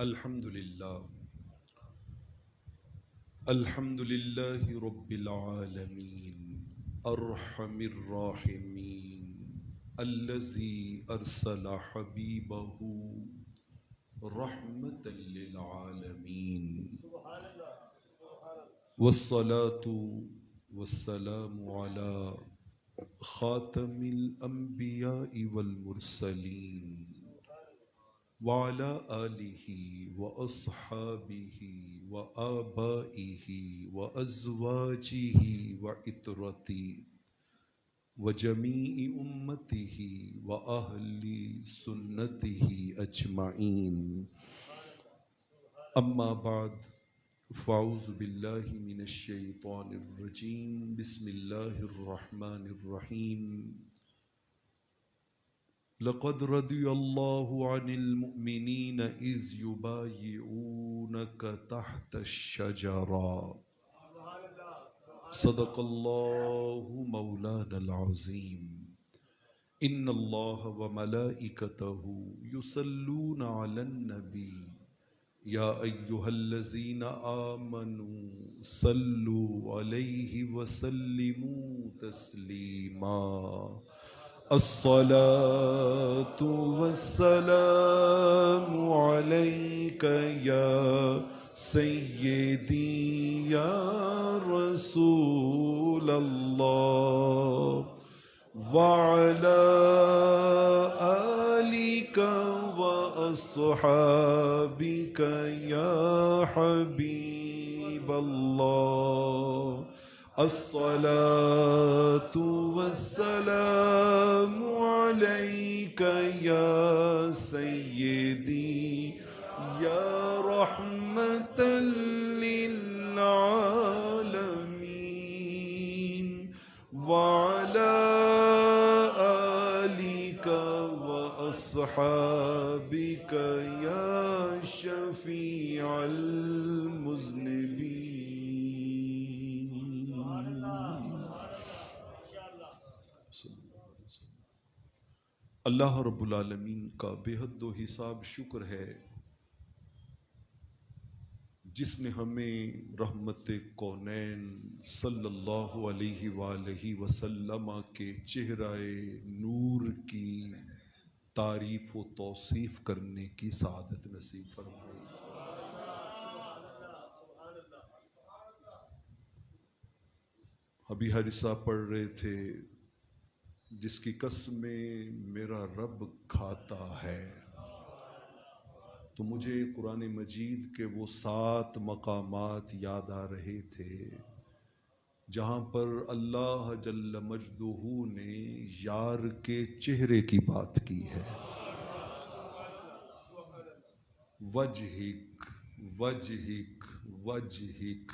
الحمد للہ رب العالمین ارحم الراحمین الذی ارسل حبیبہ رحمتا للعالمین والصلاة والسلام علی خاتم الانبیاء والمرسلین وعلى آلہ وأصحابہ وآبائہ وأزواجہ وعطرتہ وجمیع امتہ وأہل سنتہ اجمعین اما بعد فاعوذ باللہ من الشیطان الرجیم بسم اللہ الرحمن الرحیم لقد رضي الله عن المؤمنين إذ يبايعونك تحت الشجرة صدق الله مولانا العظيم إن الله وملائكته يصلون على النبي يا أيها الذين آمنوا صلوا عليه وسلموا تسليما الصلاة والسلام عليك يا سيدي يا رسول الله وعلى آلك وأصحابك يا حبيب الله الصلاة والسلام عليك يا سيدي يا رحمة للعالمين وعلى آلك وأصحابك يا شفيع المذنبين. اللہ رب العالمین کا بے حد و حساب شکر ہے جس نے ہمیں رحمت کونین صلی اللہ علیہ وآلہ وسلم کے چہرہ نور کی تعریف و توصیف کرنے کی سعادت نصیب فرمائی. ابھی حادثہ پڑھ رہے تھے جس کی قسمیں میرا رب کھاتا ہے، تو مجھے قرآن مجید کے وہ 7 مقامات یاد آ رہے تھے جہاں پر اللہ جل مجدہ نے یار کے چہرے کی بات کی ہے. وجہک وجہک وجہک،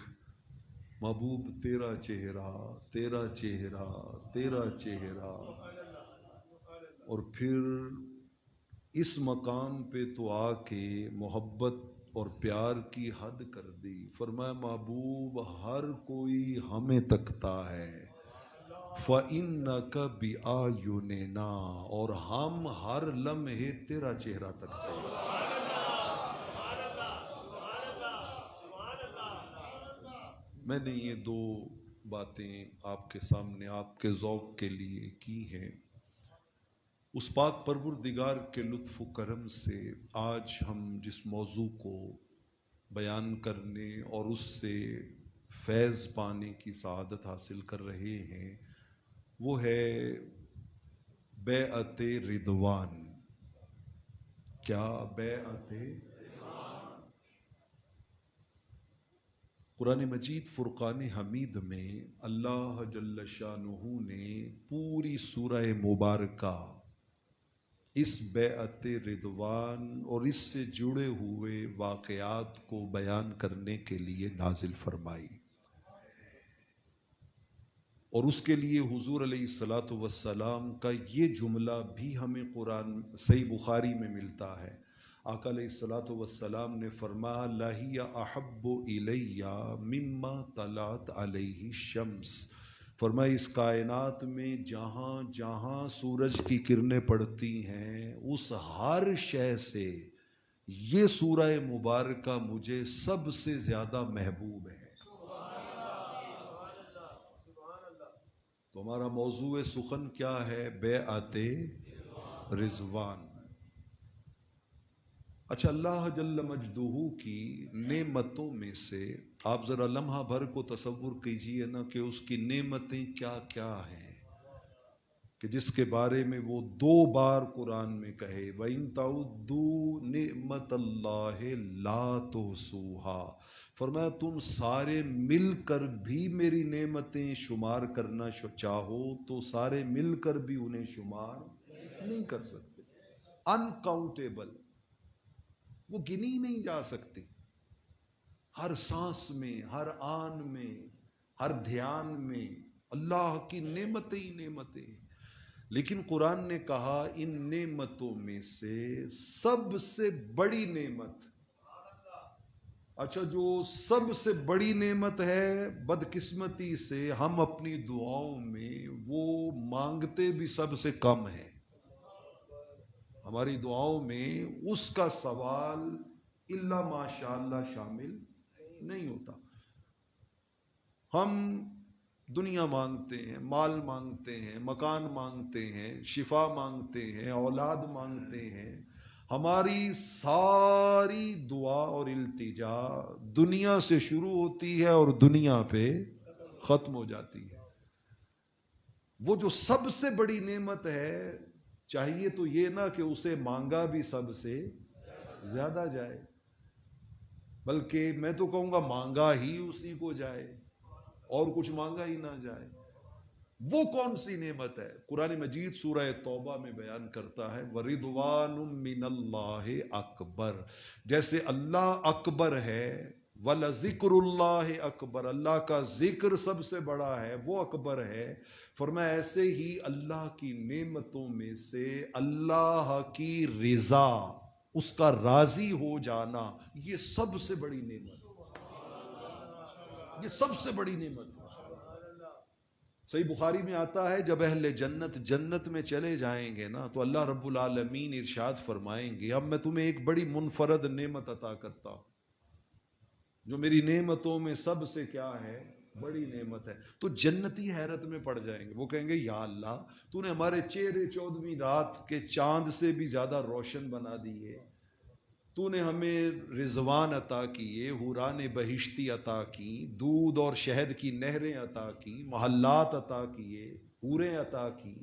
محبوب تیرا چہرہ تیرا چہرہ تیرا چہرہ. اور پھر اس مقام پہ تو آ کے محبت اور پیار کی حد کر دی. فرمایا محبوب ہر کوئی ہمیں تکتا ہے، فَإِنَّكَ بِآيُنِنَا، اور ہم ہر لمحے تیرا چہرہ تکتے ہیں. میں نے یہ 2 باتیں آپ کے سامنے آپ کے ذوق کے لیے کی ہیں. اس پاک پروردگار کے لطف و کرم سے آج ہم جس موضوع کو بیان کرنے اور اس سے فیض پانے کی سعادت حاصل کر رہے ہیں وہ ہے بیعت رضوان. کیا بیعت؟ قرآن مجید فرقان حمید میں اللہ جل شانہ نے پوری سورہ مبارکہ اس بیعت رضوان اور اس سے جڑے ہوئے واقعات کو بیان کرنے کے لیے نازل فرمائی. اور اس کے لیے حضور علیہ الصلاۃ والسلام کا یہ جملہ بھی ہمیں قرآن صحیح بخاری میں ملتا ہے. آقا علیہ الصلاۃ والسلام نے فرمایا لہی احب الی مما طلعت علیہ الشمس. فرمایا اس کائنات میں جہاں جہاں سورج کی کرنیں پڑتی ہیں اس ہر شے سے یہ سورہ مبارکہ مجھے سب سے زیادہ محبوب ہے. تو ہمارا موضوع سخن کیا ہے؟ بیعت رضوان. اچھا، اللہ جل مجدہ کی نعمتوں میں سے آپ ذرا لمحہ بھر کو تصور کیجئے نا کہ اس کی نعمتیں کیا کیا ہیں، کہ جس کے بارے میں وہ 2 بار قرآن میں کہے وَإِن تَعُدُّوا نِعْمَتَ اللَّهِ لَا تُحْصُوهَا. فرمایا تم سارے مل کر بھی میری نعمتیں شمار کرنا چاہو تو سارے مل کر بھی انہیں شمار نہیں کر سکتے. انکاؤنٹیبل، وہ گنی نہیں جا سکتی. ہر سانس میں، ہر آن میں، ہر دھیان میں اللہ کی نعمتیں ہی نعمتیں. لیکن قرآن نے کہا ان نعمتوں میں سے سب سے بڑی نعمت، اچھا جو سب سے بڑی نعمت ہے، بدقسمتی سے ہم اپنی دعاؤں میں وہ مانگتے بھی سب سے کم ہے. ہماری دعاؤں میں اس کا سوال الا ماشاء اللہ شامل نہیں ہوتا. ہم دنیا مانگتے ہیں، مال مانگتے ہیں، مکان مانگتے ہیں، شفا مانگتے ہیں، اولاد مانگتے ہیں. ہماری ساری دعا اور التجا دنیا سے شروع ہوتی ہے اور دنیا پہ ختم ہو جاتی ہے. وہ جو سب سے بڑی نعمت ہے، چاہیے تو یہ نہ کہ اسے مانگا بھی سب سے زیادہ جائے، بلکہ میں تو کہوں گا مانگا ہی اسی کو جائے اور کچھ مانگا ہی نہ جائے. وہ کون سی نعمت ہے؟ قرآن مجید سورہ توبہ میں بیان کرتا ہے وَرِضْوَانٌ مِّنَ اللَّهِ اکبر. جیسے اللہ اکبر ہے، وَلَذِكْرُ اللَّهِ اکبر، اللہ کا ذکر سب سے بڑا ہے، وہ اکبر ہے. فرمایا ایسے ہی اللہ کی نعمتوں میں سے اللہ کی رضا، اس کا راضی ہو جانا، یہ سب سے بڑی نعمت، یہ سب سے بڑی نعمت. صحیح بخاری میں آتا ہے جب اہل جنت جنت میں چلے جائیں گے نا تو اللہ رب العالمین ارشاد فرمائیں گے اب میں تمہیں ایک بڑی منفرد نعمت عطا کرتا ہوں جو میری نعمتوں میں سب سے کیا ہے؟ بڑی نعمت ہے. تو جنتی حیرت میں پڑ جائیں گے. وہ کہیں گے یا اللہ تو نے ہمارے چہرے 14ویں رات کے چاند سے بھی زیادہ روشن بنا دیے، تو نے ہمیں رضوان عطا کیے، حوران بہشتی عطا کی، دودھ اور شہد کی نہریں عطا کی، محلات عطا کیے، حوریں عطا کی،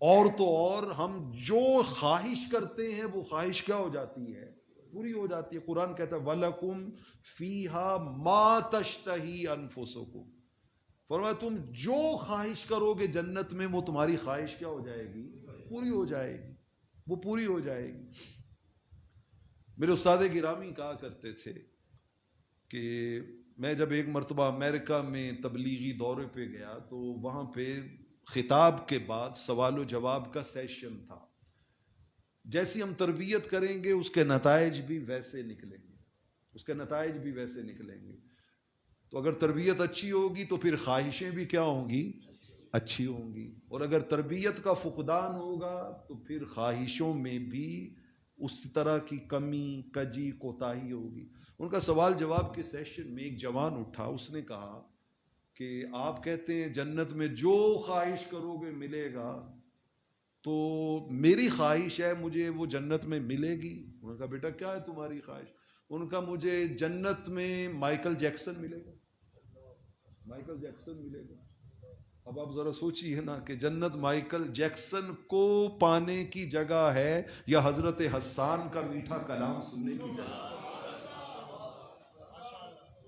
اور تو اور ہم جو خواہش کرتے ہیں وہ خواہش کیا ہو جاتی ہے؟ پوری ہو جاتی ہے. قرآن کہتا ہے وَلَكُمْ فِيهَا مَا تَشْتَهِي أَنفُسُكُمْ. فرمایا تم جو خواہش کرو گے جنت میں وہ تمہاری خواہش کیا ہو جائے گی؟ پوری ہو جائے گی، وہ پوری ہو جائے گی. میرے استاد گرامی کہا کرتے تھے کہ میں جب ایک مرتبہ امریکہ میں تبلیغی دورے پہ گیا تو وہاں پہ خطاب کے بعد سوال و جواب کا سیشن تھا. جیسی ہم تربیت کریں گے اس کے نتائج بھی ویسے نکلیں گے، اس کے نتائج بھی ویسے نکلیں گے. تو اگر تربیت اچھی ہوگی تو پھر خواہشیں بھی کیا ہوں گی؟ اچھی ہوں گی. اور اگر تربیت کا فقدان ہوگا تو پھر خواہشوں میں بھی اس طرح کی کمی کجی کوتاہی ہوگی. ان کا سوال جواب کے سیشن میں ایک جوان اٹھا، اس نے کہا کہ آپ کہتے ہیں جنت میں جو خواہش کرو گے ملے گا، تو میری خواہش ہے مجھے وہ جنت میں ملے گی. انہوں نے کہا بیٹا کیا ہے تمہاری خواہش؟ ان کا مجھے جنت میں مائیکل جیکسن ملے گا، مائیکل جیکسن ملے گا. اب آپ ذرا سوچیے نا کہ جنت مائیکل جیکسن کو پانے کی جگہ ہے یا حضرت حسان کا میٹھا کلام سننے کی جگہ ہے.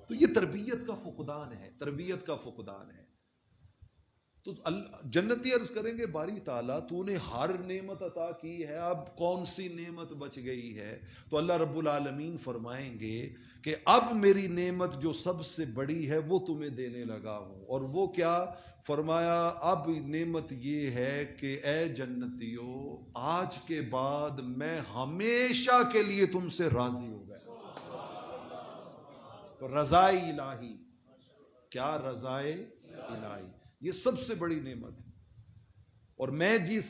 تو یہ تربیت کا فقدان ہے، تربیت کا فقدان ہے. تو جنتی عرض کریں گے باری تعالیٰ تو نے ہر نعمت عطا کی ہے، اب کون سی نعمت بچ گئی ہے؟ تو اللہ رب العالمین فرمائیں گے کہ اب میری نعمت جو سب سے بڑی ہے وہ تمہیں دینے لگا ہوں. اور وہ کیا؟ فرمایا اب نعمت یہ ہے کہ اے جنتیو آج کے بعد میں ہمیشہ کے لیے تم سے راضی ہو گیا. تو رضائے الہی، کیا رضائے الہی، یہ سب سے بڑی نعمت ہے. اور میں جس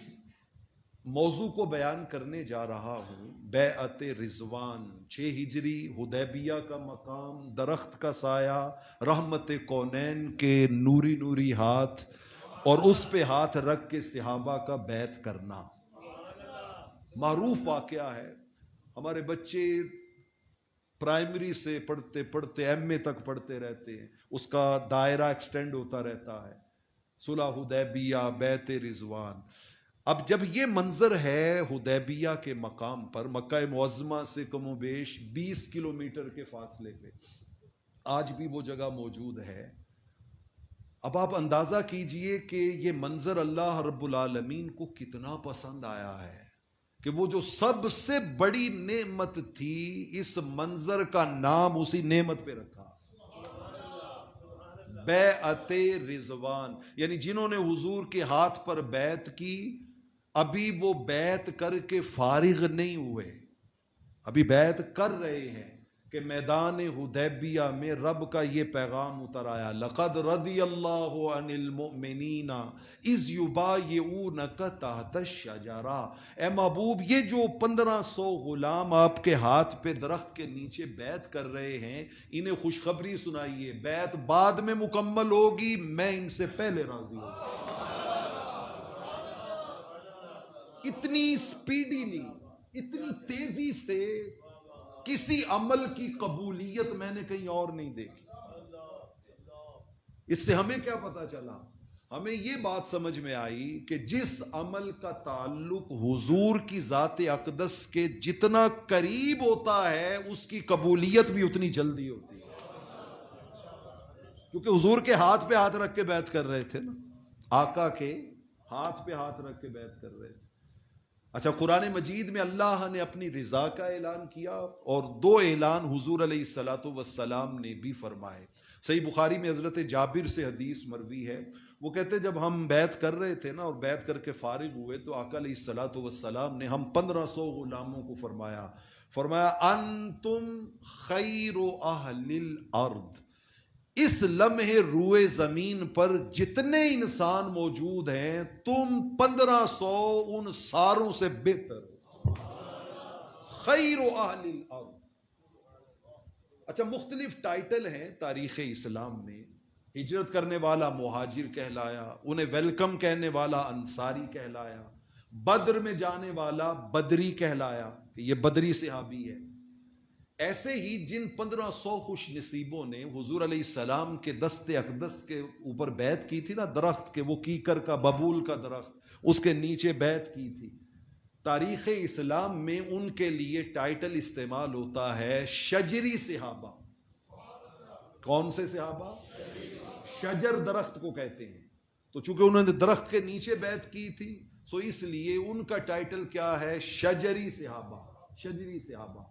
موضوع کو بیان کرنے جا رہا ہوں بیعت رضوان، 6 ہجری، حدیبیہ کا مقام، درخت کا سایہ، رحمت کونین کے نوری نوری ہاتھ، اور اس پہ ہاتھ رکھ کے صحابہ کا بیعت کرنا۔ معروف واقعہ ہے، ہمارے بچے پرائمری سے پڑھتے پڑھتے ایم اے تک پڑھتے رہتے ہیں، اس کا دائرہ ایکسٹینڈ ہوتا رہتا ہے، صلح حدیبیہ، بیعت رضوان۔ اب جب یہ منظر ہے حدیبیہ کے مقام پر، مکہ معظمہ سے کم و بیش 20 کلومیٹر کے فاصلے پہ، آج بھی وہ جگہ موجود ہے۔ اب آپ اندازہ کیجئے کہ یہ منظر اللہ رب العالمین کو کتنا پسند آیا ہے کہ وہ جو سب سے بڑی نعمت تھی، اس منظر کا نام اسی نعمت پہ رکھا، بیعت رضوان۔ یعنی جنہوں نے حضور کے ہاتھ پر بیعت کی، ابھی وہ بیعت کر کے فارغ نہیں ہوئے، ابھی بیعت کر رہے ہیں کہ میدان حدیبیہ میں رب کا یہ پیغام اتر آیا، لقد رضی اللہ عن المؤمنین اذ یبایعونک تحت الشجرہ۔ اے محبوب، یہ جو 1500 غلام آپ کے ہاتھ پہ درخت کے نیچے بیعت کر رہے ہیں، انہیں خوشخبری سنائیے، بیعت بعد میں مکمل ہوگی، میں ان سے پہلے راضی ہوں۔ اتنی سپیڈیلی، اتنی تیزی سے کسی عمل کی قبولیت میں نے کہیں اور نہیں دیکھی۔ اس سے ہمیں کیا پتا چلا؟ ہمیں یہ بات سمجھ میں آئی کہ جس عمل کا تعلق حضور کی ذات اقدس کے جتنا قریب ہوتا ہے، اس کی قبولیت بھی اتنی جلدی ہوتی ہے، کیونکہ حضور کے ہاتھ پہ ہاتھ رکھ کے بیعت کر رہے تھے نا، آقا کے ہاتھ پہ ہاتھ رکھ کے بیعت کر رہے تھے۔ اچھا، قرآن مجید میں اللہ نے اپنی رضا کا اعلان کیا، اور 2 اعلان حضور علیہ الصلوۃ والسلام نے بھی فرمائے۔ صحیح بخاری میں حضرت جابر سے حدیث مروی ہے، وہ کہتے جب ہم بیعت کر رہے تھے نا اور بیعت کر کے فارغ ہوئے، تو آقا علیہ الصلوۃ والسلام نے ہم 1500 غلاموں کو فرمایا انتم خیر اہل الارض، اس لمحے روئے زمین پر جتنے انسان موجود ہیں، تم 1500 ان ساروں سے بہتر ہو، خیر اہل الارض۔ اچھا، مختلف ٹائٹل ہیں تاریخ اسلام میں۔ ہجرت کرنے والا مہاجر کہلایا، انہیں ویلکم کہنے والا انصاری کہلایا، بدر میں جانے والا بدری کہلایا، یہ بدری صحابی ہے۔ ایسے ہی جن 1500 خوش نصیبوں نے حضور علیہ السلام کے دست اقدس کے اوپر بیعت کی تھی نا، درخت کے، وہ کیکر کا، ببول کا درخت، اس کے نیچے بیعت کی تھی، تاریخ اسلام میں ان کے لیے ٹائٹل استعمال ہوتا ہے شجری صحابہ۔ کون سے صحابہ؟ شجر درخت کو کہتے ہیں۔ تو چونکہ انہوں نے درخت کے نیچے بیعت کی تھی، سو اس لیے ان کا ٹائٹل کیا ہے؟ شجری صحابہ، شجری صحابہ۔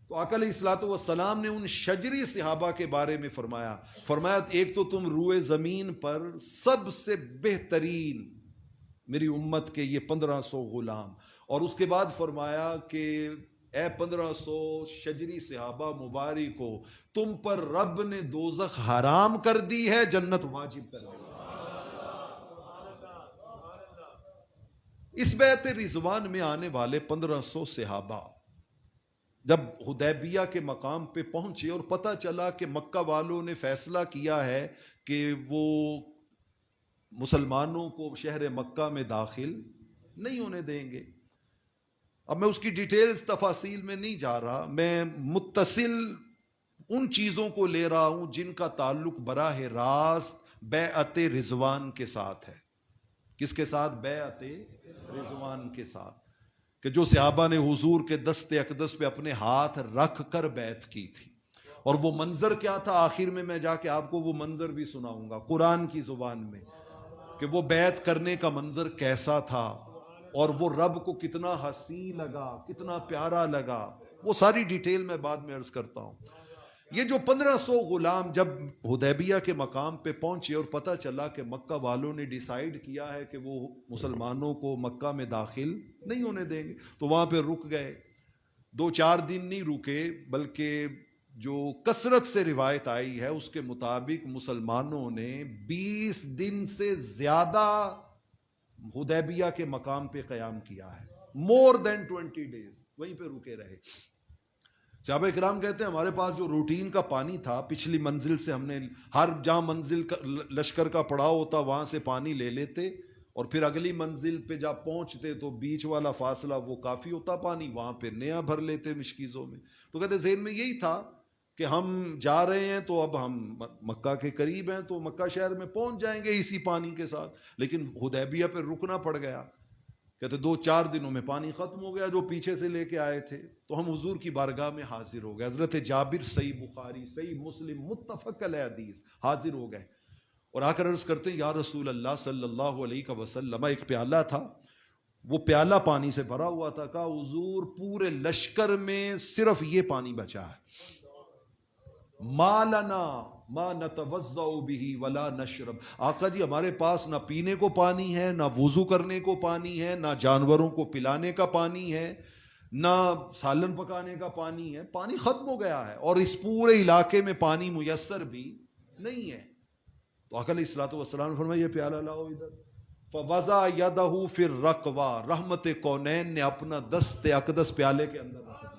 تو آقا علیہ الصلوۃ والسلام نے ان شجری صحابہ کے بارے میں فرمایا ایک تو تم روئے زمین پر سب سے بہترین میری امت کے یہ 1500 غلام، اور اس کے بعد فرمایا کہ اے 1500 شجری صحابہ مبارک ہو، تم پر رب نے دوزخ حرام کر دی ہے، جنت واجب کر دی۔ اس بیعت رضوان میں آنے والے 1500 صحابہ جب حدیبیہ کے مقام پہ پہنچے اور پتہ چلا کہ مکہ والوں نے فیصلہ کیا ہے کہ وہ مسلمانوں کو شہر مکہ میں داخل نہیں ہونے دیں گے۔ اب میں اس کی ڈیٹیلز تفاصیل میں نہیں جا رہا، میں متصل ان چیزوں کو لے رہا ہوں جن کا تعلق براہ راست بیعت رضوان کے ساتھ ہے۔ کس کے ساتھ؟ بیعت رضوان کے ساتھ، کہ جو صحابہ نے حضور کے دست اقدس پہ اپنے ہاتھ رکھ کر بیعت کی تھی۔ اور وہ منظر کیا تھا، آخر میں جا کے آپ کو وہ منظر بھی سناؤں گا قرآن کی زبان میں، کہ وہ بیعت کرنے کا منظر کیسا تھا، اور وہ رب کو کتنا حسین لگا، کتنا پیارا لگا، وہ ساری ڈیٹیل میں بعد میں عرض کرتا ہوں۔ یہ جو 1500 غلام جب حدیبیہ کے مقام پہ پہنچے اور پتہ چلا کہ مکہ والوں نے ڈیسائیڈ کیا ہے کہ وہ مسلمانوں کو مکہ میں داخل نہیں ہونے دیں گے، تو وہاں پہ رک گئے۔ 2-4 دن نہیں رکے، بلکہ جو کثرت سے روایت آئی ہے اس کے مطابق مسلمانوں نے 20 دن سے زیادہ حدیبیہ کے مقام پہ قیام کیا ہے. مور دین 20 days وہیں پہ رکے رہے. صحابہ کرام کہتے ہیں ہمارے پاس جو روٹین کا پانی تھا، پچھلی منزل سے ہم نے ہر جہاں منزل کا لشکر کا پڑاؤ ہوتا وہاں سے پانی لے لیتے، اور پھر اگلی منزل پہ جب پہنچتے تو بیچ والا فاصلہ وہ کافی ہوتا پانی، وہاں پہ نیا بھر لیتے مشکیزوں میں. تو کہتے ذہن میں یہی تھا کہ ہم جا رہے ہیں تو اب ہم مکہ کے قریب ہیں تو مکہ شہر میں پہنچ جائیں گے اسی پانی کے ساتھ. لیکن حدیبیہ پہ رکنا پڑ گیا. کہتے 2-4 دنوں میں پانی ختم ہو گیا جو پیچھے سے لے کے آئے تھے. تو ہم حضور کی بارگاہ میں حاضر ہو گئے. حضرت جابر صحیح بخاری صحیح مسلم متفق علیہ حدیث حاضر ہو گئے اور آ کر عرض کرتے ہیں یا رسول اللہ صلی اللہ علیہ وسلم، ایک پیالہ تھا، وہ پیالہ پانی سے بھرا ہوا تھا. کہا حضور پورے لشکر میں صرف یہ پانی بچا ہے. ما لنا ما نتوضأ به ولا نشرب. آقا جی ہمارے پاس نہ پینے کو پانی ہے، نہ وضو کرنے کو پانی ہے، نہ جانوروں کو پلانے کا پانی ہے، نہ سالن پکانے کا پانی ہے. پانی ختم ہو گیا ہے اور اس پورے علاقے میں پانی میسر بھی نہیں ہے. تو آقا علیہ الصلوۃ والسلام نے فرمایا یہ پیالہ لاؤ ادھر. فوضع یدہ فی الرکوہ، رحمت کونین نے اپنا دست اقدس پیالے کے اندر رکھ دیا.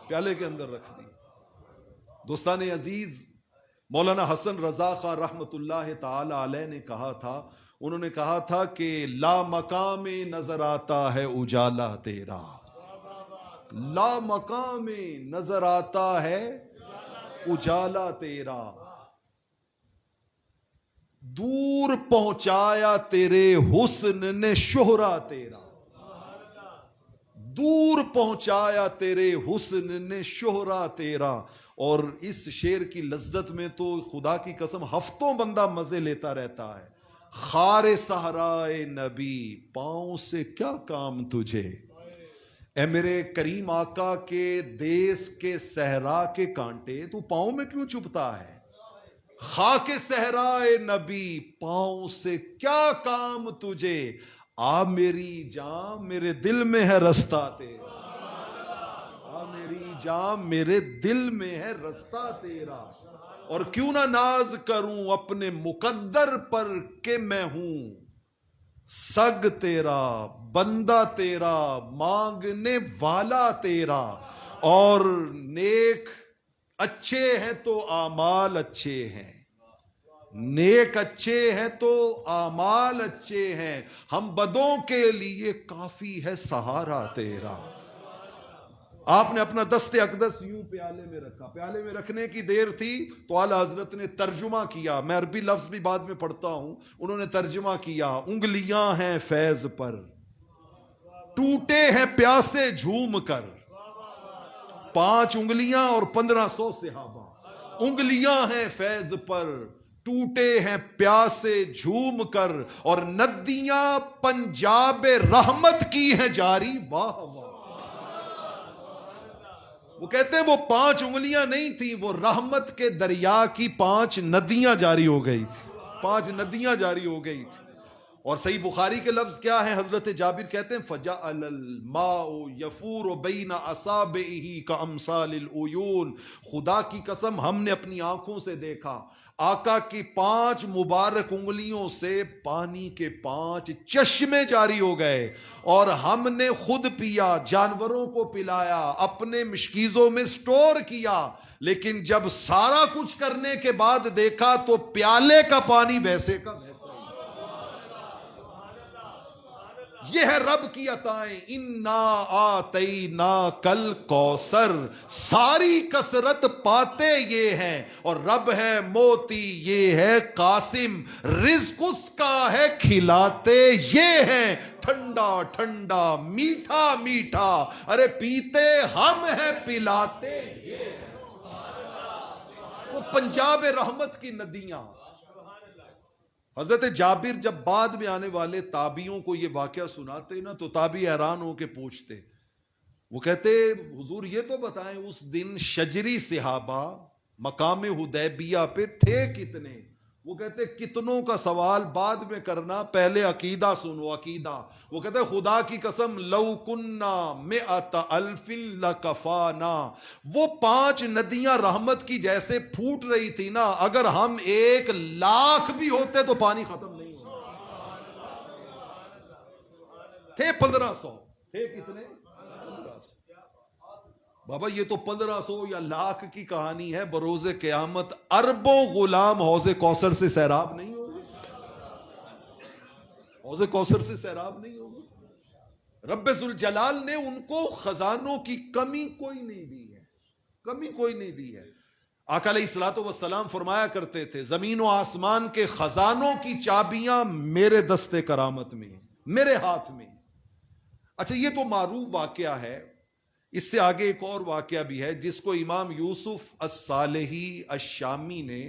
پیالے کے اندر رکھ دی. دوستان عزیز، مولانا حسن رضا خان رحمت اللہ تعالی علیہ نے کہا تھا، انہوں نے کہا تھا کہ لا مقام نظر آتا ہے اجالا تیرا، لا مقام نظر آتا ہے اجالا تیرا، دور پہنچایا تیرے حسن نے شہرا تیرا، دور پہنچایا تیرے حسن نے شہرا تیرا. اور اس شعر کی لذت میں تو خدا کی قسم ہفتوں بندہ مزے لیتا رہتا ہے. خار صحرائے نبی پاؤں سے کیا کام تجھے، اے میرے کریم آقا کے دیس کے صحرا کے کانٹے تو پاؤں میں کیوں چبھتا ہے. خاک صحرائے نبی پاؤں سے کیا کام تجھے، آ میری جان میرے دل میں ہے رستہ تیرا، آ میری جان میرے دل میں ہے رستہ تیرا. اور کیوں نہ ناز کروں اپنے مقدر پر کہ میں ہوں سگ تیرا، بندہ تیرا، مانگنے والا تیرا. اور نیک اچھے ہیں تو اعمال اچھے ہیں، نیک اچھے ہیں تو اعمال اچھے ہیں، ہم بدوں کے لیے کافی ہے سہارا تیرا. آپ نے اپنا دست اقدس یوں پیالے میں رکھا. پیالے میں رکھنے کی دیر تھی تو اعلیٰ حضرت نے ترجمہ کیا. میں عربی لفظ بھی بعد میں پڑھتا ہوں. انہوں نے ترجمہ کیا، انگلیاں ہیں فیض پر ٹوٹے ہیں پیاسے جھوم کر. 5 انگلیاں اور 1500 صحابہ. انگلیاں ہیں فیض پر ٹوٹے ہیں پیاسے جھوم کر، اور ندیاں پنجاب رحمت کی ہیں جاری. واہ واہ. وہ کہتے ہیں وہ 5 انگلیاں نہیں تھیں، وہ رحمت کے دریا کی 5 ندیاں جاری ہو گئی تھی. 5 ندیاں جاری ہو گئی تھی. اور صحیح بخاری کے لفظ کیا ہیں؟ حضرت جابر کہتے ہیں فَجَعَلَ الْمَاءُ يَفُورُ بَيْنَ أَصَابِعِهِ كَأَمْثَالِ الْعُيُونِ. خدا کی قسم ہم نے اپنی آنکھوں سے دیکھا آقا کی 5 مبارک انگلیوں سے پانی کے 5 چشمے جاری ہو گئے، اور ہم نے خود پیا، جانوروں کو پلایا، اپنے مشکیزوں میں سٹور کیا. لیکن جب سارا کچھ کرنے کے بعد دیکھا تو پیالے کا پانی ویسے کا ویسا. یہ ہے رب کی عطائیں. انا آتیناک الکوثر. ساری کثرت پاتے یہ ہیں، اور رب ہے موتی یہ ہے قاسم. رزق اس کا ہے کھلاتے یہ ہیں، ٹھنڈا ٹھنڈا میٹھا میٹھا، ارے پیتے ہم ہیں پلاتے یہ ہیں. وہ پنجاب رحمت کی ندیاں. حضرت جابر جب بعد میں آنے والے تابعیوں کو یہ واقعہ سناتے نا تو تابعی حیران ہو کے پوچھتے. وہ کہتے حضور یہ تو بتائیں اس دن شجری صحابہ مقام حدیبیہ پہ تھے کتنے؟ وہ کہتے کتنوں کا سوال بعد میں کرنا، پہلے عقیدہ سنو عقیدہ. وہ کہتے خدا کی قسم لو کننا مئۃ الف لکفانا. وہ 5 ندیاں رحمت کی جیسے پھوٹ رہی تھی نا، اگر ہم 1 لاکھ بھی ہوتے تو پانی ختم نہیں ہوتا. تھے 1500. تھے کتنے؟ 1500. بابا یہ تو 1500 یا لاکھ کی کہانی ہے. بروز قیامت اربوں غلام حوض کوثر سے سیراب نہیں ہوگے. حوض کوثر سے سیراب نہیں ہوگے. رب ذوالجلال نے ان کو خزانوں کی کمی کوئی نہیں دی ہے. کمی کوئی نہیں دی ہے. آقا علیہ الصلوۃ والسلام فرمایا کرتے تھے زمین و آسمان کے خزانوں کی چابیاں میرے دست کرامت میں ہیں, میرے ہاتھ میں. اچھا یہ تو معروف واقعہ ہے. اس سے آگے ایک اور واقعہ بھی ہے جس کو امام یوسف الصالحی الشامی نے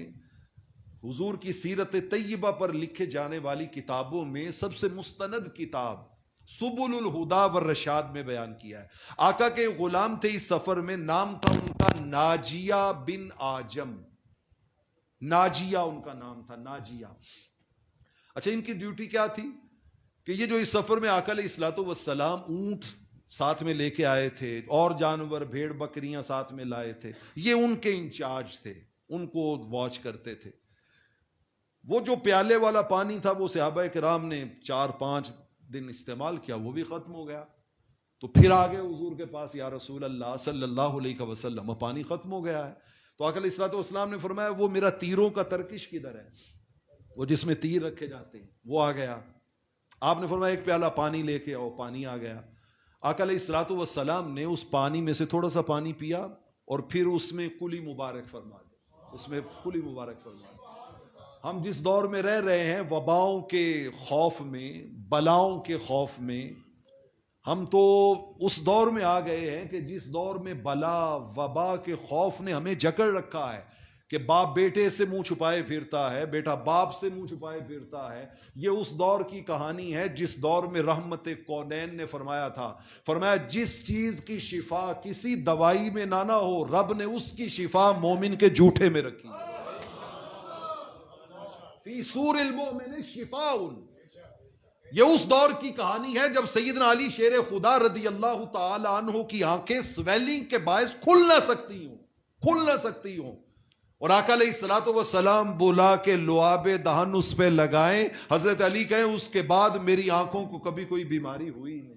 حضور کی سیرت طیبہ پر لکھے جانے والی کتابوں میں سب سے مستند کتاب سبل الہدا والرشاد میں بیان کیا ہے. آقا کے غلام تھے اس سفر میں, نام تھا ان کا ناجیہ بن آجم. ناجیہ ان کا نام تھا, ناجیہ. اچھا ان کی ڈیوٹی کیا تھی کہ یہ جو اس سفر میں آقا علیہ الصلوۃ والسلام اونٹ ساتھ میں لے کے آئے تھے اور جانور بھیڑ بکریاں ساتھ میں لائے تھے, یہ ان کے انچارج تھے, ان کو واچ کرتے تھے. وہ جو پیالے والا پانی تھا وہ صحابہ کرام نے 4-5 دن استعمال کیا, وہ بھی ختم ہو گیا. تو پھر آگے حضور کے پاس, یا رسول اللہ صلی اللہ علیہ وسلم پانی ختم ہو گیا ہے. تو آقا علیہ الصلوۃ والسلام نے فرمایا وہ میرا تیروں کا ترکش کدھر ہے, وہ جس میں تیر رکھے جاتے ہیں, وہ آ گیا. آپ نے فرمایا ایک پیالہ پانی لے کے آؤ, پانی آ گیا. آقا علیہ الصلوۃ والسلام نے اس پانی میں سے تھوڑا سا پانی پیا اور پھر اس میں کلی مبارک فرما دی, اس میں کلی مبارک فرما دی. ہم جس دور میں رہ رہے ہیں وباؤں کے خوف میں, بلاؤں کے خوف میں, ہم تو اس دور میں آ گئے ہیں کہ جس دور میں بلا وبا کے خوف نے ہمیں جکڑ رکھا ہے کہ باپ بیٹے سے منہ چھپائے پھرتا ہے, بیٹا باپ سے منہ چھپائے پھرتا ہے. یہ اس دور کی کہانی ہے جس دور میں رحمت کونین نے فرمایا تھا, فرمایا جس چیز کی شفا کسی دوائی میں نہ ہو رب نے اس کی شفا مومن کے جھوٹے میں رکھی ہے. فی سور المؤمن شفاء. یہ اس دور کی کہانی ہے جب سیدنا علی شیر خدا رضی اللہ تعالی عنہ کی آنکھیں سویلنگ کے باعث کھل نہ سکتی ہوں اور آقا علیہ الصلوۃ والسلام بولا کہ لعاب دہن اس پہ لگائیں. حضرت علی کہیں اس کے بعد میری آنکھوں کو کبھی کوئی بیماری ہوئی نہیں.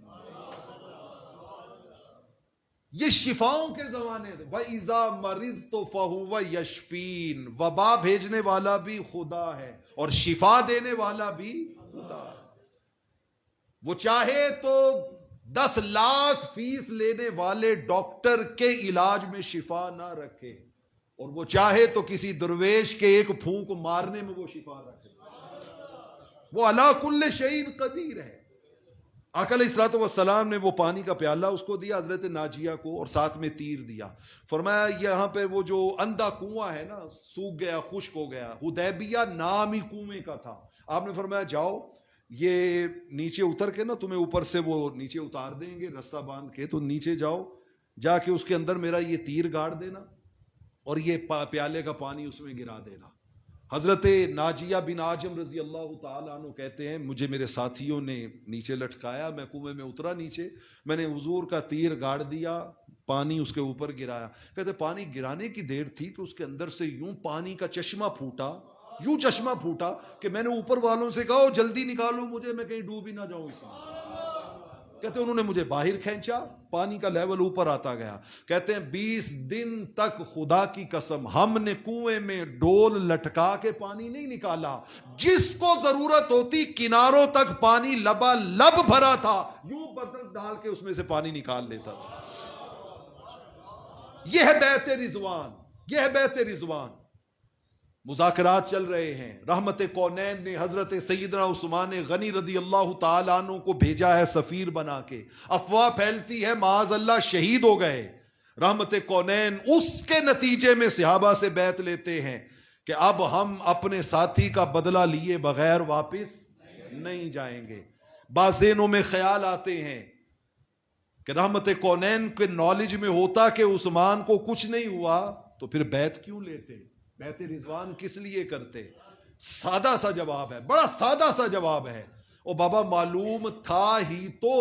یہ شفاؤں کے زمانے تھے. وَإِذَا مَرِضْتُ فَهُوَ يَشْفِينِ. وبا بھیجنے والا بھی خدا ہے اور شفا دینے والا بھی خدا ہے. وہ چاہے تو 10 لاکھ فیس لینے والے ڈاکٹر کے علاج میں شفا نہ رکھے اور وہ چاہے تو کسی درویش کے ایک پھونک مارنے میں وہ شفا رکھے. وہ علی کل شیء قدیر ہے. آقا علیہ الصلوۃ والسلام نے وہ پانی کا پیالہ اس کو دیا, حضرت ناجیہ کو, اور ساتھ میں تیر دیا. فرمایا یہاں پہ وہ جو اندھا کنواں ہے نا, سوکھ گیا, خشک ہو گیا. حدیبیہ نام ہی کنویں کا تھا. آپ نے فرمایا جاؤ یہ نیچے اتر کے نا تمہیں اوپر سے وہ نیچے اتار دیں گے رسہ باندھ کے, تو نیچے جاؤ, جا کے اس کے اندر میرا یہ تیر گاڑ دینا اور یہ پیالے کا پانی اس میں گرا دینا. حضرت ناجیہ بن آجم رضی اللہ تعالیٰ عنہ کہتے ہیں مجھے میرے ساتھیوں نے نیچے لٹکایا, میں کنویں میں اترا نیچے, میں نے حضور کا تیر گاڑ دیا, پانی اس کے اوپر گرایا. کہتے پانی گرانے کی دیر تھی کہ اس کے اندر سے یوں پانی کا چشمہ پھوٹا, یوں چشمہ پھوٹا کہ میں نے اوپر والوں سے کہا جلدی نکالو مجھے, میں کہیں ڈوب ہی نہ جاؤں اس میں. کہتے ہیں انہوں نے مجھے باہر کھینچا, پانی کا لیول اوپر آتا گیا. کہتے ہیں 20 دن تک خدا کی قسم ہم نے کنویں میں ڈول لٹکا کے پانی نہیں نکالا. جس کو ضرورت ہوتی کناروں تک پانی لبا لب بھرا تھا, یوں بدل ڈال کے اس میں سے پانی نکال لیتا تھا. یہ ہے بیت رضوان, یہ ہے بیت رضوان. مذاکرات چل رہے ہیں. رحمت کونین نے حضرت سیدنا عثمان غنی رضی اللہ تعالیٰ عنہ کو بھیجا ہے سفیر بنا کے. افواہ پھیلتی ہے معاذ اللہ شہید ہو گئے. رحمت کونین اس کے نتیجے میں صحابہ سے بیعت لیتے ہیں کہ اب ہم اپنے ساتھی کا بدلہ لیے بغیر واپس نہیں جائیں گے. بعض ذہنوں میں خیال آتے ہیں کہ رحمت کونین کے نالج میں ہوتا کہ عثمان کو کچھ نہیں ہوا تو پھر بیعت کیوں لیتے, بیعت رضوان کس لیے کرتے. سادہ سا جواب ہے, بڑا سادہ سا جواب ہے. او بابا معلوم تھا ہی تو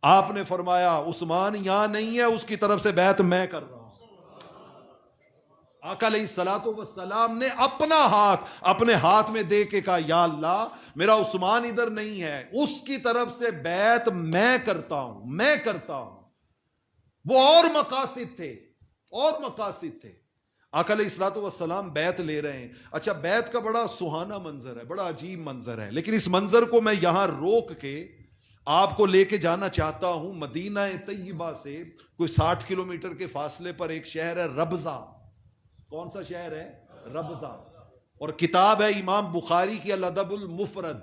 آپ نے فرمایا عثمان یہاں نہیں ہے, اس کی طرف سے بیعت میں کر رہا ہوں. آقا علیہ الصلوۃ والسلام نے اپنے ہاتھ میں دے کے کہا یا اللہ میرا عثمان ادھر نہیں ہے، اس کی طرف سے بیعت میں کرتا ہوں۔ وہ اور مقاصد تھے آقا علیہ الصلوۃ والسلام بیعت لے رہے ہیں۔ اچھا، بیعت کا بڑا سہانا منظر ہے، بڑا عجیب منظر ہے، لیکن اس منظر کو میں یہاں روک کے آپ کو لے کے جانا چاہتا ہوں۔ مدینہ طیبہ سے کوئی 60 کلومیٹر کے فاصلے پر ایک شہر ہے ربضہ۔ کون سا شہر ہے؟ ربضہ۔ اور کتاب ہے امام بخاری کی الادب المفرد،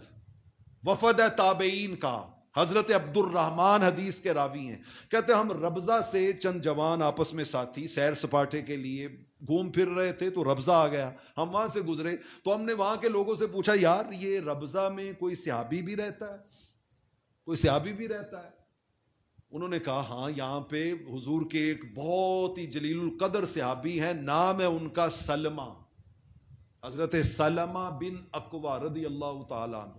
وفد ہے تابعین کا، حضرت عبد الرحمن حدیث کے راوی ہیں۔ کہتے ہیں ہم ربضہ سے چند جوان آپس میں ساتھی سیر سپاٹے کے لیے گھوم پھر رہے تھے تو ربضہ آ گیا، ہم وہاں سے گزرے تو ہم نے وہاں کے لوگوں سے پوچھا یار یہ ربضہ میں کوئی صحابی بھی رہتا ہے؟ انہوں نے کہا ہاں، یہاں پہ حضور کے ایک بہت ہی جلیل القدر صحابی ہیں، نام ہے ان کا سلمہ، حضرت سلمہ بن اکوع رضی اللہ تعالیٰ عنہ۔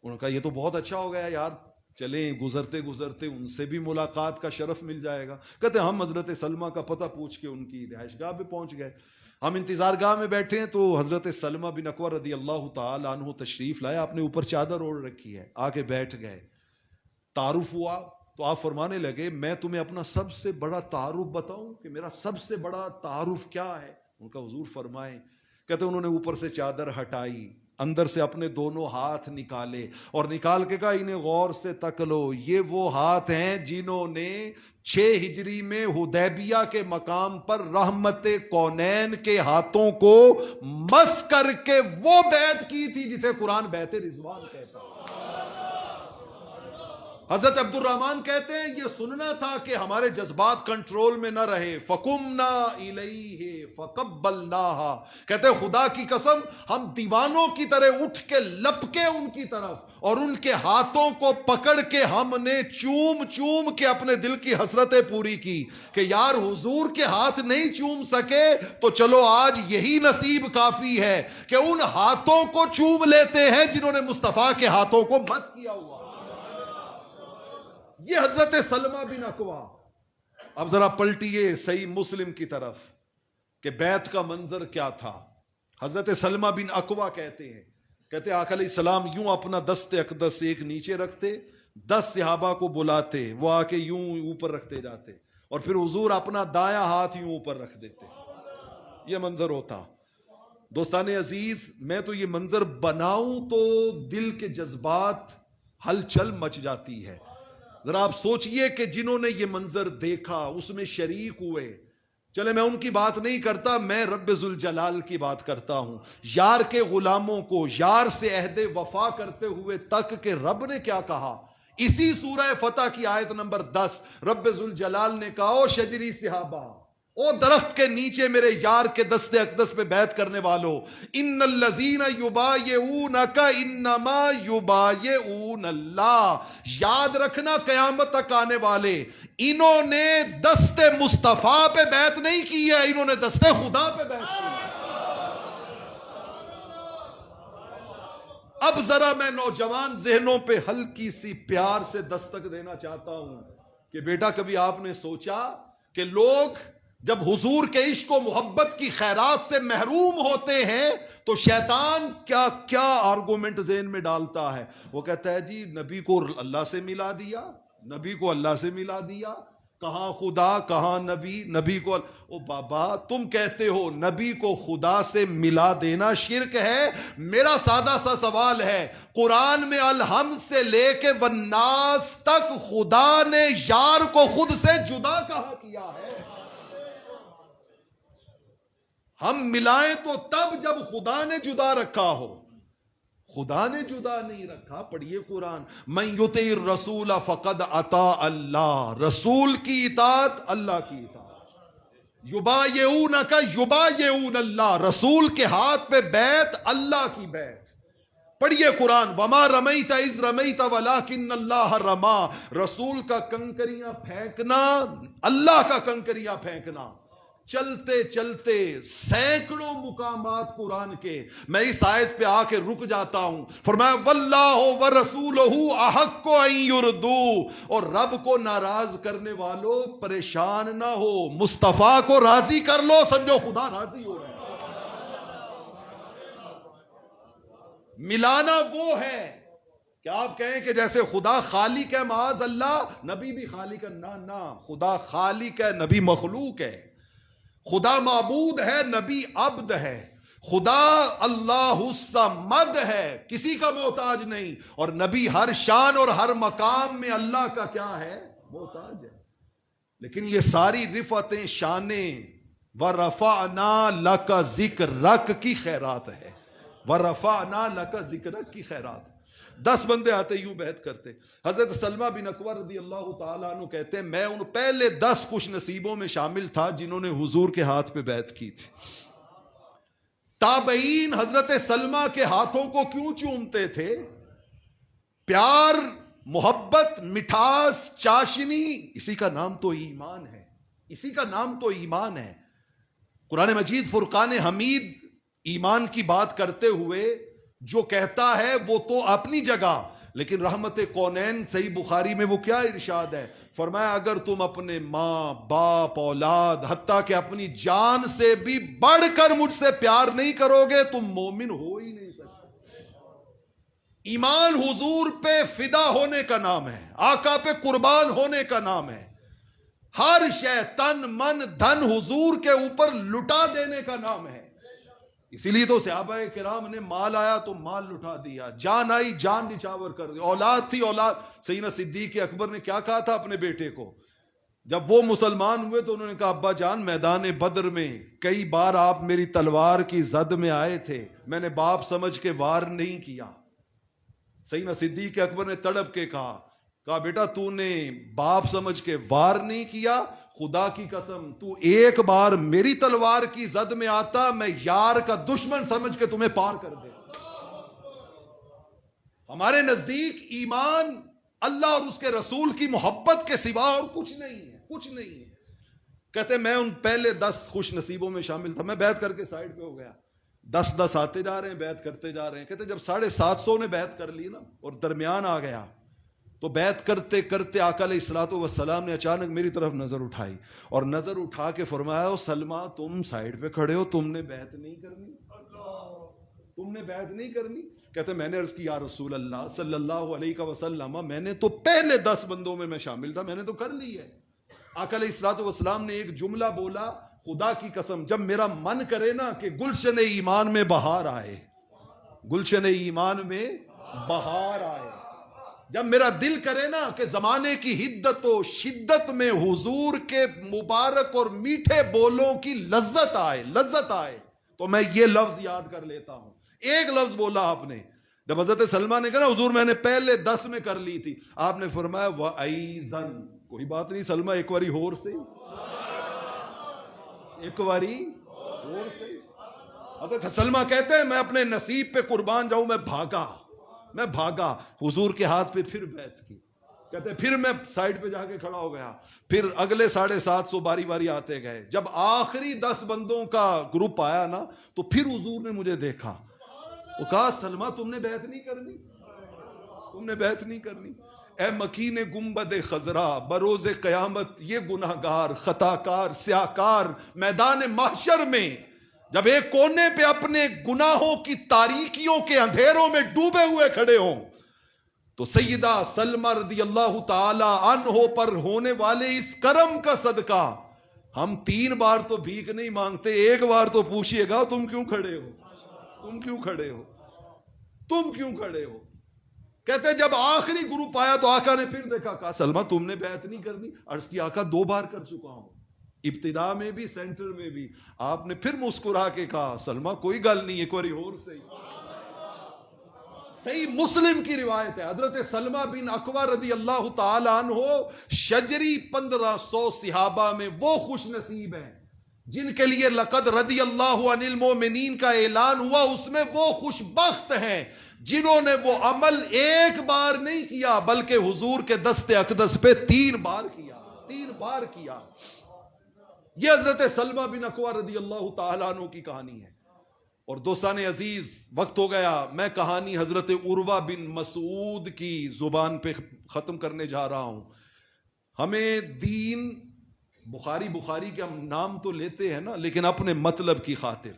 انہوں نے کہا یہ تو بہت اچھا ہو گیا یار، چلیں گزرتے ان سے بھی ملاقات کا شرف مل جائے گا۔ کہتے ہم حضرت سلمہ کا پتہ پوچھ کے ان کی رہائش گاہ پہ پہنچ گئے۔ ہم انتظار گاہ میں بیٹھے ہیں تو حضرت سلمہ بن اکوع رضی اللہ تعالیٰ عنہ تشریف لائے، آپ نے اوپر چادر اوڑھ رکھی ہے، آ کے بیٹھ گئے۔ تعارف ہوا تو آپ فرمانے لگے میں تمہیں اپنا سب سے بڑا تعارف بتاؤں کہ میرا سب سے بڑا تعارف کیا ہے؟ ان کا حضور فرمائیں۔ کہتے انہوں نے اوپر سے چادر ہٹائی، اندر سے اپنے دونوں ہاتھ نکالے اور نکال کے کہا انہیں غور سے تک لو، یہ وہ ہاتھ ہیں جنہوں نے 6 ہجری میں حدیبیہ کے مقام پر رحمت کونین کے ہاتھوں کو مس کر کے وہ بیعت کی تھی جسے قرآن بیعت رضوان کہتا ہے۔ حضرت عبد الرحمن کہتے ہیں یہ سننا تھا کہ ہمارے جذبات کنٹرول میں نہ رہے، فقمنا الیہ فقبلناہا، کہتے ہیں خدا کی قسم ہم دیوانوں کی طرح اٹھ کے لپکے ان کی طرف اور ان کے ہاتھوں کو پکڑ کے ہم نے چوم کے اپنے دل کی حسرتیں پوری کی کہ یار حضور کے ہاتھ نہیں چوم سکے تو چلو آج یہی نصیب کافی ہے کہ ان ہاتھوں کو چوم لیتے ہیں جنہوں نے مصطفیٰ کے ہاتھوں کو مس کیا ہوا۔ یہ حضرت سلمہ بن اکوع۔ اب ذرا پلٹیے صحیح مسلم کی طرف کہ بیعت کا منظر کیا تھا۔ حضرت سلمہ بن اکوع کہتے آقا علیہ السلام یوں اپنا دست اقدس ایک نیچے رکھتے، 10 صحابہ کو بلاتے، وہ آ کے یوں اوپر رکھتے جاتے اور پھر حضور اپنا دایاں ہاتھ یوں اوپر رکھ دیتے۔ یہ منظر ہوتا۔ دوستان عزیز، میں تو یہ منظر بناؤں تو دل کے جذبات ہلچل مچ جاتی ہے۔ ذرا آپ سوچئے کہ جنہوں نے یہ منظر دیکھا اس میں شریک ہوئے، چلے میں ان کی بات نہیں کرتا، میں رب ذوالجلال کی بات کرتا ہوں، یار کے غلاموں کو یار سے عہد وفا کرتے ہوئے تک کہ رب نے کیا کہا، اسی سورہ فتح کی آیت نمبر 10 رب ذوالجلال نے کہا او شجری صحابہ، او درخت کے نیچے میرے یار کے دست اقدس پہ بیعت کرنے والوں، ان الذین یبایعونک انما یبایعون اللہ، یاد رکھنا قیامت تک آنے والے انہوں نے دست مصطفیٰ پہ بیعت نہیں کی ہے، انہوں نے دست خدا پہ بیعت کی ہے۔ اب ذرا میں نوجوان ذہنوں پہ ہلکی سی پیار سے دستک دینا چاہتا ہوں کہ بیٹا کبھی آپ نے سوچا کہ لوگ جب حضور کے عشق و محبت کی خیرات سے محروم ہوتے ہیں تو شیطان کیا آرگومنٹ ذہن میں ڈالتا ہے؟ وہ کہتا ہے جی نبی کو اللہ سے ملا دیا، کہاں خدا کہاں نبی، نبی کو او بابا تم کہتے ہو نبی کو خدا سے ملا دینا شرک ہے، میرا سادہ سا سوال ہے، قرآن میں الحمد سے لے کے والناس تک خدا نے یار کو خود سے جدا کہاں کیا ہے؟ ہم ملائیں تو تب جب خدا نے جدا رکھا ہو، خدا نے جدا نہیں رکھا۔ پڑھیے قرآن، من یطع الرسول فقد اطاع اللہ، رسول کی اطاعت اللہ کی اطاعت۔ یبایعونک یبایعون اللہ، رسول کے ہاتھ پہ بیعت اللہ کی بیعت۔ پڑھیے قرآن، وما رمیت اذ رمیت ولکن اللہ رما، رسول کا کنکریاں پھینکنا، اللہ کا کنکریاں پھینکنا، چلتے چلتے سینکڑوں مقامات قرآن کے میں اس آیت پہ آ کے رک جاتا ہوں. فرمایا واللہ ورسولہ احق ان یردوا، اور رب کو ناراض کرنے والوں پریشان نہ ہو، مصطفیٰ کو راضی کر لو، سمجھو خدا راضی ہو رہا ہے. ملانا وہ ہے کہ آپ کہیں کہ جیسے خدا خالق ہے معاذ اللہ، نبی بھی خالق ہے. نہ، خدا خالق ہے، نبی مخلوق ہے. خدا معبود ہے، نبی عبد ہے. خدا اللہ الصمد ہے، کسی کا محتاج نہیں، اور نبی ہر شان اور ہر مقام میں اللہ کا کیا ہے؟ محتاج ہے. لیکن یہ ساری رفتیں، شانیں وَرَفَعْنَا لَكَ ذِكْرَكَ کی خیرات ہے. وَرَفَعْنَا لَكَ ذِكْرَكَ کی خیرات. 10 بندے آتے یوں بیعت کرتے. حضرت سلمہ بن اکوع رضی اللہ تعالیٰ عنہ کہتے ہیں میں ان پہلے 10 خوش نصیبوں میں شامل تھا جنہوں نے حضور کے ہاتھ پہ بیعت کی تھی. تابعین حضرت سلمہ کے ہاتھوں کو کیوں چومتے تھے؟ پیار، محبت، مٹھاس، چاشنی، اسی کا نام تو ایمان ہے. اسی کا نام تو ایمان ہے. قرآن مجید فرقان حمید ایمان کی بات کرتے ہوئے جو کہتا ہے وہ تو اپنی جگہ، لیکن رحمت کونین صحیح بخاری میں وہ کیا ارشاد ہے؟ فرمایا اگر تم اپنے ماں باپ اولاد حتیٰ کہ اپنی جان سے بھی بڑھ کر مجھ سے پیار نہیں کرو گے تم مومن ہو ہی نہیں سکتے. ایمان حضور پہ فدا ہونے کا نام ہے، آقا پہ قربان ہونے کا نام ہے. ہر شے، تن من دھن حضور کے اوپر لٹا دینے کا نام ہے. اسی لیے تو صحابہ کرام نے مال آیا تو مال لٹا دیا، جان آئی جان نچاور کر دی، اولاد تھی اولاد. سیدنا صدیق اکبر نے کیا کہا تھا اپنے بیٹے کو جب وہ مسلمان ہوئے؟ تو انہوں نے کہا ابا جان میدان بدر میں کئی بار آپ میری تلوار کی زد میں آئے تھے، میں نے باپ سمجھ کے وار نہیں کیا. سیدنا صدیق اکبر نے تڑپ کے کہا بیٹا تو نے باپ سمجھ کے وار نہیں کیا، خدا کی قسم تو ایک بار میری تلوار کی زد میں آتا میں یار کا دشمن سمجھ کے تمہیں پار کر دے. ہمارے نزدیک ایمان اللہ اور اس کے رسول کی محبت کے سوا اور کچھ نہیں ہے، کچھ نہیں ہے. کہتے میں ان پہلے 10 خوش نصیبوں میں شامل تھا. میں بیعت کر کے سائڈ پہ ہو گیا. 10 آتے جا رہے ہیں، بیعت کرتے جا رہے ہیں. کہتے جب 750 نے بیعت کر لی نا اور درمیان آ گیا تو بیعت کرتے کرتے آقا علیہ الصلوۃ والسلام نے اچانک میری طرف نظر اٹھائی اور نظر اٹھا کے فرمایا سلمہ تم سائڈ پہ کھڑے ہو، تم نے بیعت نہیں کرنی، تم نے بیعت نہیں کرنی. کہتے میں نے عرض کی یا رسول اللہ صلی اللہ علیہ وسلم میں نے تو پہلے 10 بندوں میں شامل تھا، میں نے تو کر لی ہے. آقا علیہ الصلوۃ والسلام نے ایک جملہ بولا، خدا کی قسم جب میرا من کرے نا کہ گلشن ایمان میں بہار آئے، گلشن ایمان میں بہار آئے، جب میرا دل کرے نا کہ زمانے کی حدت و شدت میں حضور کے مبارک اور میٹھے بولوں کی لذت آئے تو میں یہ لفظ یاد کر لیتا ہوں. ایک لفظ بولا آپ نے جب حضرت سلمہ نے کہا حضور میں نے پہلے 10 میں کر لی تھی، آپ نے فرمایا وَأَيْضًا، کوئی بات نہیں سلمہ ایک باری اور سے، ایک باری اور سے. حضرت سلمہ کہتے ہیں میں اپنے نصیب پہ قربان جاؤں، میں بھاگا حضور کے ہاتھ پہ پھر بیعت کی. کہتے پھر میں سائڈ پہ جا کے کھڑا ہو گیا. پھر اگلے 750 باری آتے گئے. جب آخری 10 بندوں کا گروپ آیا نا تو پھر حضور نے مجھے دیکھا، وہ کہا سلمہ تم نے بیعت نہیں کرنی، تم نے بیعت نہیں کرنی. اے مکین گنبد خضرا بروز قیامت یہ گناہگار خطاکار سیاہکار میدان محشر میں جب ایک کونے پہ اپنے گناہوں کی تاریکیوں کے اندھیروں میں ڈوبے ہوئے کھڑے ہوں تو سیدہ سلمہ رضی اللہ تعالی عنہ پر ہونے والے اس کرم کا صدقہ ہم 3 بار تو بھیک نہیں مانگتے، ایک بار تو پوچھئے گا تم کیوں کھڑے ہو، تم کیوں کھڑے ہو، تم کیوں کھڑے ہو. کہتے جب آخری گروپ آیا تو آقا نے پھر دیکھا، کہا سلمہ تم نے بیعت نہیں کرنی. عرض کی آقا 2 بار کر چکا ہوں، ابتدا میں بھی سینٹر میں بھی. آپ نے پھر مسکرا کے کہا سلمہ کوئی گل نہیں، ایک باری اور صحیح. صحیح مسلم کی روایت ہے حضرت سلمہ بن اکوع رضی اللہ تعالی عنہ شجری 1500 صحابہ میں وہ خوش نصیب ہیں جن کے لیے لقد رضی اللہ عن المؤمنین کا اعلان ہوا. اس میں وہ خوش بخت ہیں جنہوں نے وہ عمل ایک بار نہیں کیا بلکہ حضور کے دست اقدس پہ 3 بار کیا، 3 بار کیا. یہ حضرت سلمہ بن اکوع رضی اللہ تعالیٰ عنہ کی کہانی ہے۔ اور دوستان عزیز، وقت ہو گیا، میں کہانی حضرت عروہ بن مسعود کی زبان پہ ختم کرنے جا رہا ہوں۔ ہمیں دین، بخاری کے ہم نام تو لیتے ہیں نا، لیکن اپنے مطلب کی خاطر۔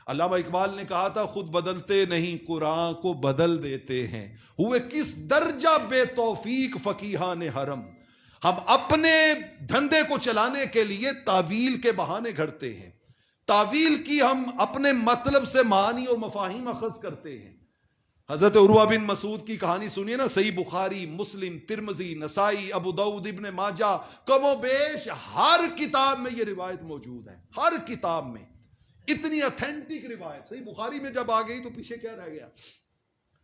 علامہ اقبال نے کہا تھا، خود بدلتے نہیں قرآن کو بدل دیتے ہیں، ہوئے کس درجہ بے توفیق فقیہان حرم۔ ہم اپنے دھندے کو چلانے کے لیے تعویل کے بہانے گھڑتے ہیں، تعویل کی ہم اپنے مطلب سے معانی اور مفاہیم اخذ کرتے ہیں۔ حضرت عروہ بن مسعود کی کہانی سنیے نا، صحیح بخاری، مسلم، ترمذی، نسائی، ابو داؤد، ابن ماجہ، کم و بیش ہر کتاب میں یہ روایت موجود ہے، ہر کتاب میں اتنی اتھینٹک روایت۔ صحیح بخاری میں جب آ گئی تو پیچھے کیا رہ گیا؟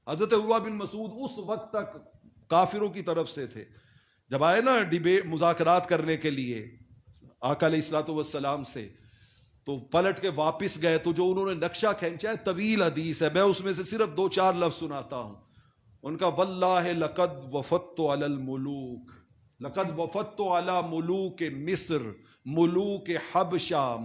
حضرت عروہ بن مسعود اس وقت تک کافروں کی طرف سے تھے، جب آئے نا ڈیبیٹ، مذاکرات کرنے کے لیے آقا علیہ الصلوۃ والسلام سے، تو پلٹ کے واپس گئے تو جو انہوں نے نقشہ کھینچا ہے طویل حدیث ہے، میں اس میں سے صرف 2-4 لفظ سناتا ہوں۔ ان کا واللہ لقد وفدت علی الملوک، لقد وفدت علی ملوک مصر، ملوک حبشہ،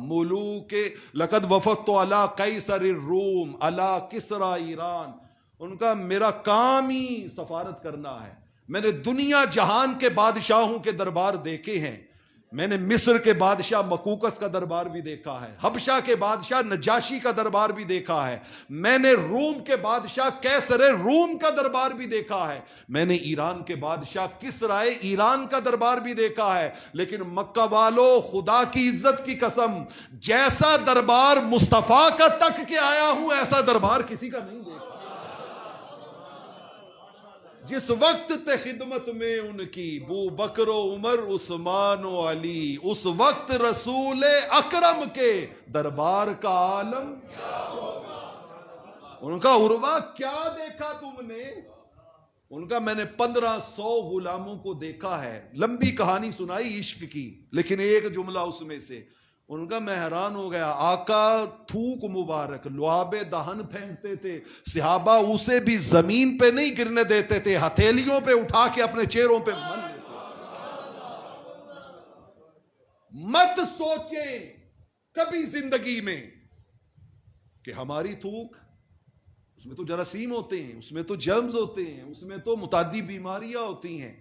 لقد وفدت علی قیصر الروم، علی کسریٰ ایران۔ ان کا میرا کام ہی سفارت کرنا ہے، میں نے دنیا جہان کے بادشاہوں کے دربار دیکھے ہیں، میں نے مصر کے بادشاہ مقوقس کا دربار بھی دیکھا ہے، حبشہ کے بادشاہ نجاشی کا دربار بھی دیکھا ہے، میں نے روم کے بادشاہ قیصر روم کا دربار بھی دیکھا ہے، میں نے ایران کے بادشاہ کسریٰ ایران کا دربار بھی دیکھا ہے، لیکن مکہ والو، خدا کی عزت کی قسم، جیسا دربار مصطفیٰ کا تک کے آیا ہوں ایسا دربار کسی کا نہیں دیکھا۔ جس وقت تے خدمت میں ان کی بو بکر و عمر عثمان و علی، اس وقت رسول اکرم کے دربار کا عالم کیا ہوگا۔ ان کا عروہ کیا دیکھا تم نے؟ ان کا میں نے 1500 غلاموں کو دیکھا ہے، لمبی کہانی سنائی عشق کی، لیکن ایک جملہ اس میں سے، ان کا میں حیران ہو گیا، آقا تھوک مبارک لعاب دہن پھینکتے تھے، صحابہ اسے بھی زمین پہ نہیں گرنے دیتے تھے، ہتھیلیوں پہ اٹھا کے اپنے چہروں پہ من لیتے تھے۔ مت سوچیں کبھی زندگی میں کہ ہماری تھوک، اس میں تو جراثیم ہوتے ہیں، اس میں تو جرمز ہوتے ہیں، اس میں تو متعدی بیماریاں ہوتی ہیں۔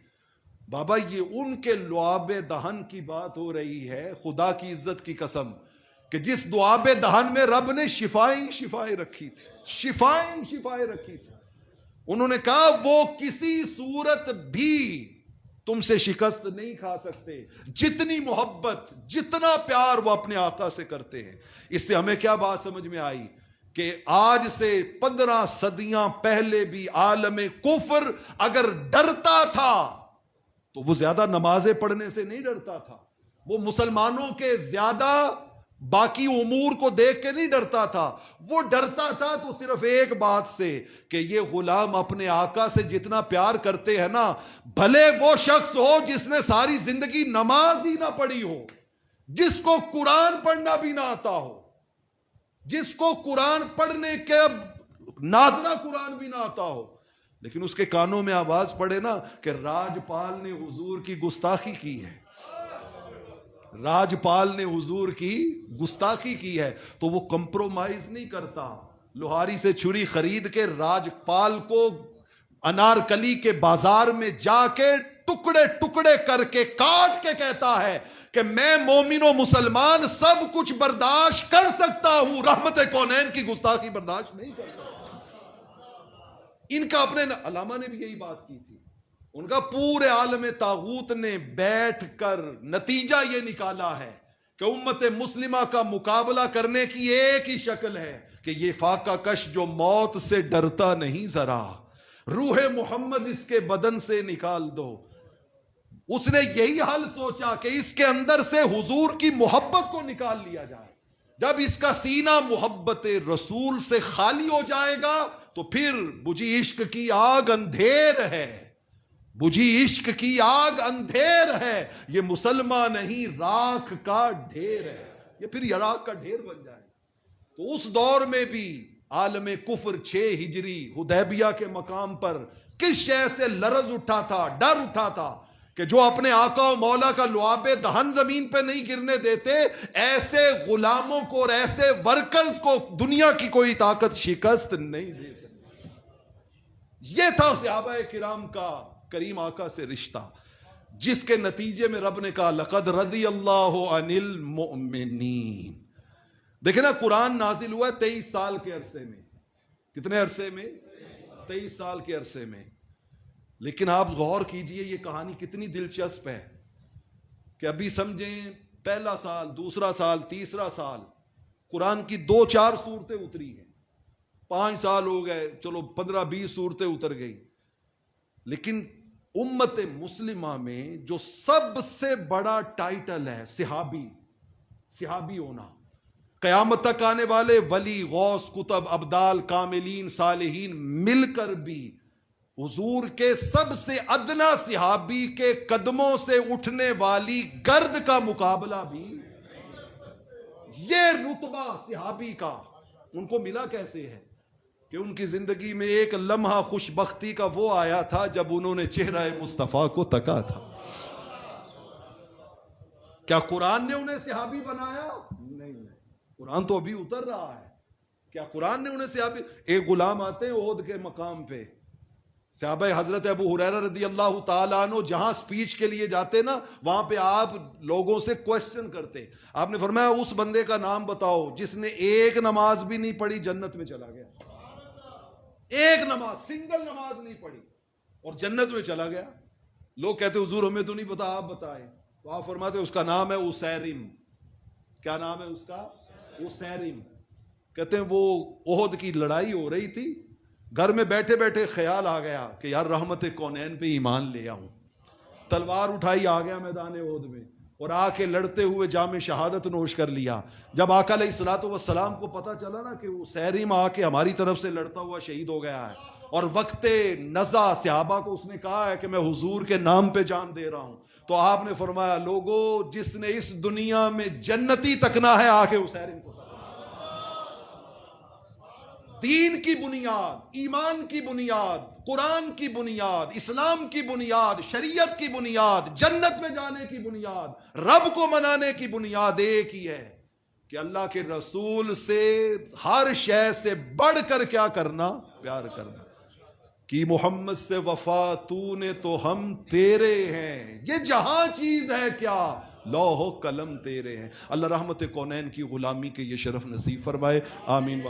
بابا یہ ان کے لعاب دہن کی بات ہو رہی ہے، خدا کی عزت کی قسم، کہ جس لعاب دہن میں رب نے شفائیں رکھی تھی، شفائیں رکھی تھی۔ انہوں نے کہا وہ کسی صورت بھی تم سے شکست نہیں کھا سکتے، جتنی محبت، جتنا پیار وہ اپنے آقا سے کرتے ہیں۔ اس سے ہمیں کیا بات سمجھ میں آئی کہ آج سے 15 صدیاں پہلے بھی عالم کفر اگر ڈرتا تھا تو وہ زیادہ نمازیں پڑھنے سے نہیں ڈرتا تھا، وہ مسلمانوں کے زیادہ باقی امور کو دیکھ کے نہیں ڈرتا تھا، وہ ڈرتا تھا تو صرف ایک بات سے کہ یہ غلام اپنے آقا سے جتنا پیار کرتے ہیں نا، بھلے وہ شخص ہو جس نے ساری زندگی نماز ہی نہ پڑھی ہو، جس کو قرآن پڑھنا بھی نہ آتا ہو، جس کو قرآن پڑھنے کے ناظرہ قرآن بھی نہ آتا ہو، لیکن اس کے کانوں میں آواز پڑے نا کہ راجپال نے حضور کی گستاخی کی ہے، راجپال نے حضور کی گستاخی کی ہے، تو وہ کمپرومائز نہیں کرتا، لوہاری سے چھری خرید کے راجپال کو انارکلی کے بازار میں جا کے ٹکڑے ٹکڑے کر کے کاٹ کے کہتا ہے کہ میں مومن و مسلمان سب کچھ برداشت کر سکتا ہوں، رحمت کونین کی گستاخی برداشت نہیں کرتا۔ ان کا اپنے علامہ نے بھی یہی بات کی تھی، ان کا پورے عالم طاغوت نے بیٹھ کر نتیجہ یہ نکالا ہے کہ امت مسلمہ کا مقابلہ کرنے کی ایک ہی شکل ہے کہ یہ فاقہ کش جو موت سے ڈرتا نہیں ذرا، روح محمد اس کے بدن سے نکال دو۔ اس نے یہی حل سوچا کہ اس کے اندر سے حضور کی محبت کو نکال لیا جائے، جب اس کا سینہ محبت رسول سے خالی ہو جائے گا تو پھر بجھی عشق کی آگ اندھیر ہے، بجھی عشق کی آگ اندھیر ہے، یہ مسلمان نہیں راکھ کا ڈھیر ہے، یہ پھر راکھ کا ڈھیر بن جائے۔ تو اس دور میں بھی عالم کفر 6 ہجری حدیبیہ کے مقام پر کس شے سے لرز اٹھا تھا، ڈر اٹھا تھا کہ جو اپنے آقا و مولا کا لعاب دہن زمین پہ نہیں گرنے دیتے، ایسے غلاموں کو اور ایسے ورکرز کو دنیا کی کوئی طاقت شکست نہیں دے سکتی۔ یہ تھا صحابہ کرام کا کریم آقا سے رشتہ، جس کے نتیجے میں رب نے کہا لقد رضی اللہ عن المؤمنین۔ دیکھیں نا، قرآن نازل ہوا ہے 23 سال کے عرصے میں۔ کتنے عرصے میں؟ 23 سال کے عرصے میں۔ لیکن آپ غور کیجئے یہ کہانی کتنی دلچسپ ہے کہ ابھی سمجھیں پہلا سال، دوسرا سال، تیسرا سال، قرآن کی 2-4 صورتیں اتری ہیں، 5 سال ہو گئے، چلو 15-20 صورتیں اتر گئی، لیکن امت مسلمہ میں جو سب سے بڑا ٹائٹل ہے صحابی ہونا، قیامت تک آنے والے ولی، غوث، کتب، ابدال، کاملین، صالحین مل کر بھی حضور کے سب سے ادنا صحابی کے قدموں سے اٹھنے والی گرد کا مقابلہ بھی، یہ رتبہ صحابی کا ان کو ملا کیسے ہے کہ ان کی زندگی میں ایک لمحہ خوش بختی کا وہ آیا تھا جب انہوں نے چہرہ مصطفیٰ کو تکا تھا۔ کیا قرآن نے انہیں صحابی بنایا؟ نہیں، قرآن تو ابھی اتر رہا ہے۔ کیا قرآن نے انہیں صحابی؟ ایک غلام آتے ہیں احد کے مقام پہ، صحابہ حضرت ابو ہریرہ رضی اللہ تعالیٰ عنہ جہاں سپیچ کے لیے جاتے نا، وہاں پہ آپ لوگوں سے کوسچن کرتے، آپ نے فرمایا اس بندے کا نام بتاؤ جس نے ایک نماز بھی نہیں پڑھی جنت میں چلا گیا، ایک نماز، سنگل نماز نہیں پڑھی اور جنت میں چلا گیا۔ لوگ کہتے حضور ہمیں تو نہیں پتا، آپ بتائیں، تو آپ فرماتے اس کا نام ہے اسیرم۔ کیا نام ہے اس کا؟ اسیرم۔ کہتے ہیں وہ احد کی لڑائی ہو رہی تھی، گھر میں بیٹھے بیٹھے خیال آ گیا کہ یار رحمت کونین پہ ایمان لے آؤں، تلوار اٹھائی آ گیا میدان احد میں اور آ کے لڑتے ہوئے جام شہادت نوش کر لیا۔ جب آقا علیہ الصلوۃ والسلام کو پتہ چلا نا کہ وہ سیرم آ کے ہماری طرف سے لڑتا ہوا شہید ہو گیا ہے، اور وقت نزع صحابہ کو اس نے کہا ہے کہ میں حضور کے نام پہ جان دے رہا ہوں، تو آپ نے فرمایا لوگو جس نے اس دنیا میں جنتی تکنا ہے آ کے اس سیرم کو، دین کی بنیاد، ایمان کی بنیاد، قرآن کی بنیاد، اسلام کی بنیاد، شریعت کی بنیاد، جنت میں جانے کی بنیاد، رب کو منانے کی بنیاد ایک ہی ہے کہ اللہ کے رسول سے ہر شے سے بڑھ کر کیا کرنا؟ پیار کرنا۔ کہ محمد سے وفا تو نے تو ہم تیرے ہیں، یہ جہاں چیز ہے کیا لوح و قلم تیرے ہیں۔ اللہ رحمت کونین کی غلامی کے یہ شرف نصیب فرمائے، آمین۔